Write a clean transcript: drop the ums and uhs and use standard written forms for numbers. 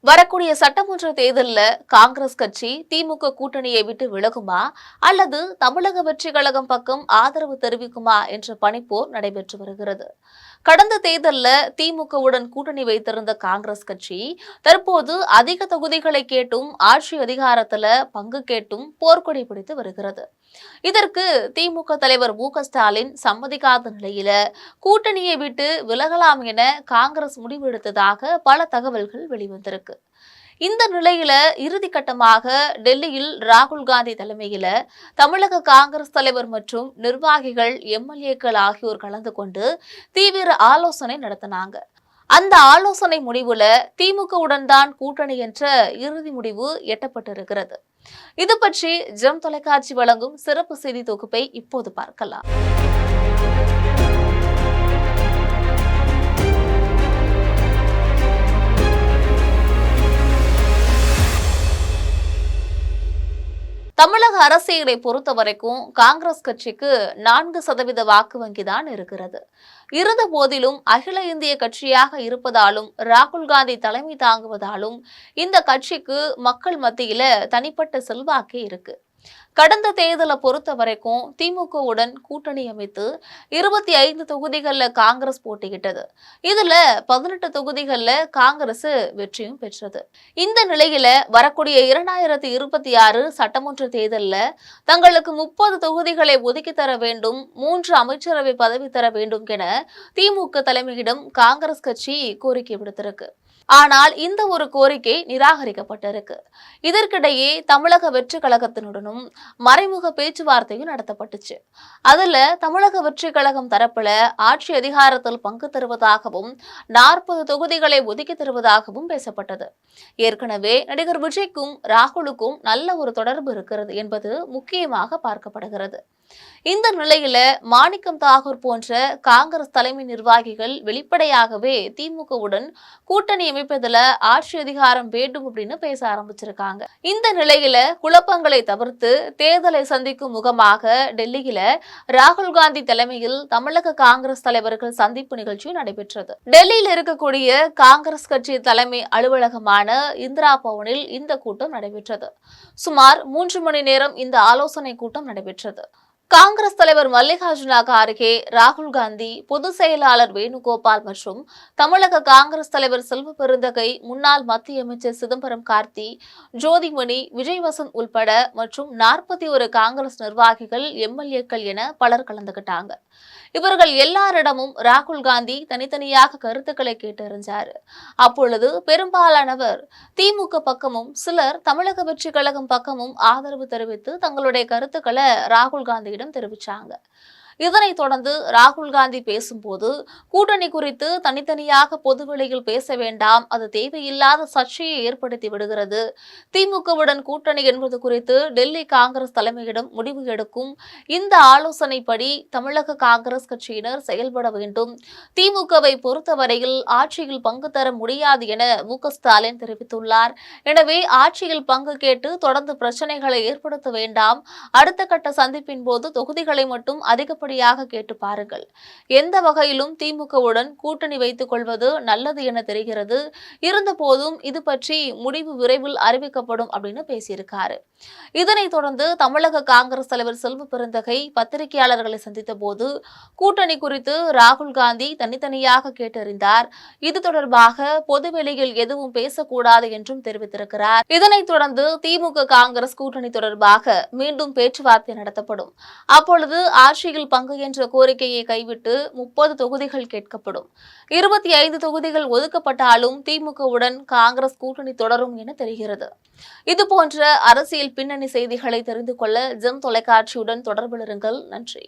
வரக்கூடிய சட்டமன்ற தேர்தலில் காங்கிரஸ் கட்சி திமுக கூட்டணியை விட்டு விலகுமா அல்லது தமிழக வெற்றி கழகம் பக்கம் ஆதரவு தெரிவிக்குமா என்ற பனிப்போர் நடைபெற்று வருகிறது. கடந்த தேர்தலில் திமுகவுடன் கூட்டணி வைத்திருந்த காங்கிரஸ் கட்சி தற்போது அதிக தொகுதிகளை கேட்டும் ஆட்சி அதிகாரத்தில் பங்கு கேட்டும் போர்க்கொடி பிடித்து வருகிறது. இதற்கு திமுக தலைவர் மு.க.ஸ்டாலின் சம்மதிக்காத நிலையில கூட்டணியை விட்டு விலகலாம் என காங்கிரஸ் முடிவெடுத்ததாக பல தகவல்கள் வெளிவந்திருக்கு. இந்த நிலையில இறுதிக்கட்டமாக டெல்லியில் ராகுல் காந்தி தலைமையில தமிழக காங்கிரஸ் தலைவர் மற்றும் நிர்வாகிகள் எம்எல்ஏக்கள் ஆகியோர் கலந்து கொண்டு தீவிர ஆலோசனை நடத்தினாங்க. அந்த ஆலோசனை முடிவுல திமுகவுடன் தான் கூட்டணி என்ற இறுதி முடிவு எட்டப்பட்டிருக்கிறது. இது பற்றி ஜெம் தொலைக்காட்சி வழங்கும் சிறப்பு செய்தி தொகுப்பை இப்போது பார்க்கலாம். தமிழக அரசியலை பொறுத்த வரைக்கும் காங்கிரஸ் கட்சிக்கு 4% வாக்கு வங்கிதான் இருக்கிறது. இருந்த போதிலும் அகில இந்திய கட்சியாக இருப்பதாலும் ராகுல் காந்தி தலைமை தாங்குவதாலும் இந்த கட்சிக்கு மக்கள் மத்தியில தனிப்பட்ட செல்வாக்கே இருக்கு. கடந்த தேர்தலை பொறுத்த வரைக்கும் திமுகவுடன் கூட்டணி அமைத்து 25 தொகுதிகள்ல காங்கிரஸ் போட்டியிட்டது. இதுல 18 தொகுதிகள்ல காங்கிரஸ் வெற்றியும் பெற்றது. இந்த நிலையில வரக்கூடிய 2026 சட்டமன்ற தேர்தல்ல தங்களுக்கு 30 தொகுதிகளை ஒதுக்கி தர வேண்டும், 3 அமைச்சரவை பதவி தர வேண்டும் என திமுக தலைமையிடம் காங்கிரஸ் கட்சி கோரிக்கை விடுத்திருக்கு. ஆனால் இந்த ஒரு கோரிக்கை நிராகரிக்கப்பட்டிருக்கு. இதற்கிடையே தமிழக வெற்றி கழகத்தினுடனும் மறைமுக பேச்சுவார்த்தையும் நடத்தப்பட்டுச்சு. அதுல தமிழக வெற்றி கழகம் தரப்புல ஆட்சி அதிகாரத்தில் பங்கு தருவதாகவும் 40 தொகுதிகளை ஒதுக்கி தருவதாகவும் பேசப்பட்டது. ஏற்கனவே நடிகர் விஜய்க்கும் ராகுலுக்கும் நல்ல ஒரு தொடர்பு இருக்கிறது என்பது முக்கியமாக பார்க்கப்படுகிறது. இந்த நிலையில மாணிக்கம் தாகூர் போன்ற காங்கிரஸ் தலைமை நிர்வாகிகள் வெளிப்படையாகவே திமுகவுடன் கூட்டணி அமைப்பதில் ஆட்சி அதிகாரம் வேண்டும் அப்படின்னு பேச ஆரம்பிச்சிருக்காங்க. இந்த நிலையில குழப்பங்களை தவிர்த்து தேர்தலை சந்திக்கும் முகமாக டெல்லியில ராகுல் காந்தி தலைமையில் தமிழக காங்கிரஸ் தலைவர்கள் சந்திப்பு நிகழ்ச்சி நடைபெற்றது. டெல்லியில் இருக்கக்கூடிய காங்கிரஸ் கட்சி தலைமை அலுவலகமான இந்திரா பவனில் இந்த கூட்டம் நடைபெற்றது. சுமார் 3 மணி நேரம் இந்த ஆலோசனை கூட்டம் நடைபெற்றது. காங்கிரஸ் தலைவர் மல்லிகார்ஜுன கார்கே, ராகுல் காந்தி, பொதுச் செயலாளர் வேணுகோபால் மற்றும் தமிழக காங்கிரஸ் தலைவர் செல்வ பெருந்தகை, முன்னாள் மத்திய அமைச்சர் சிதம்பரம் கார்த்தி, ஜோதிமணி, விஜய் வசந்த் உள்பட மற்றும் 41 காங்கிரஸ் நிர்வாகிகள், எம்எல்ஏக்கள் என பலர் கலந்துகிட்டாங்க. இவர்கள் எல்லாரிடமும் ராகுல் காந்தி தனித்தனியாக கருத்துக்களை கேட்டறிஞ்சார். அப்பொழுது பெரும்பாலானவர் திமுக பக்கமும் சிலர் தமிழக வெற்றி கழகம் பக்கமும் ஆதரவு தெரிவித்து தங்களுடைய கருத்துக்களை ராகுல் காந்தியிடம் தெரிவிச்சாங்க. இதனைத் தொடர்ந்து ராகுல் காந்தி பேசும்போது கூட்டணி குறித்து தனித்தனியாக பொதுவெளியில் பேச வேண்டாம், அது தேவையில்லாத சர்ச்சையை ஏற்படுத்தி விடுகிறது. திமுகவுடன் கூட்டணி என்பது குறித்து டெல்லி காங்கிரஸ் தலைமையிடம் முடிவு எடுக்கும். இந்த ஆலோசனைப்படி தமிழக காங்கிரஸ் கட்சியினர் செயல்பட வேண்டும். திமுகவை பொறுத்தவரையில் ஆட்சியில் பங்கு தர முடியாது என மு.க.ஸ்டாலின் தெரிவித்துள்ளார். எனவே ஆட்சியில் பங்கு கேட்டு தொடர்ந்து பிரச்சனைகளை ஏற்படுத்த வேண்டாம். அடுத்த கட்ட சந்திப்பின் போது தொகுதிகளை மட்டும் அதிகப்படியாக கேட்டு பாருங்கள். எந்த வகையிலும் திமுகவுடன் கூட்டணி வைத்துக் கொள்வது நல்லது என தெரிகிறது. இருந்த போதும் இது பற்றி முடிவு விரைவில் அறிவிக்கப்படும் அப்படின்னு பேசியிருக்காரு. இதனைத் தொடர்ந்து தமிழக காங்கிரஸ் தலைவர் செல்வ பெருந்தகை பத்திரிகையாளர்களை சந்தித்த போது கூட்டணி குறித்து ராகுல் காந்தி தனித்தனியாக கேட்டறிந்தார். இது தொடர்பாக பொதுவெளியில் எதுவும் பேசக்கூடாது என்றும் தெரிவித்திருக்கிறார். இதனைத் தொடர்ந்து திமுக காங்கிரஸ் கூட்டணி தொடர்பாக மீண்டும் பேச்சுவார்த்தை நடத்தப்படும். அப்பொழுது ஆட்சியில் பங்கு என்ற கோரிக்கையை கைவிட்டு 30 தொகுதிகள் கேட்கப்படும். 25 தொகுதிகள் ஒதுக்கப்பட்டாலும் திமுகவுடன் காங்கிரஸ் கூட்டணி தொடரும் என தெரிகிறது. இதுபோன்ற அரசியல் பின்னணி செய்திகளை தெரிந்து கொள்ள ஜெம் தொலைக்காட்சியுடன் தொடர்பில் இருங்கள். நன்றி.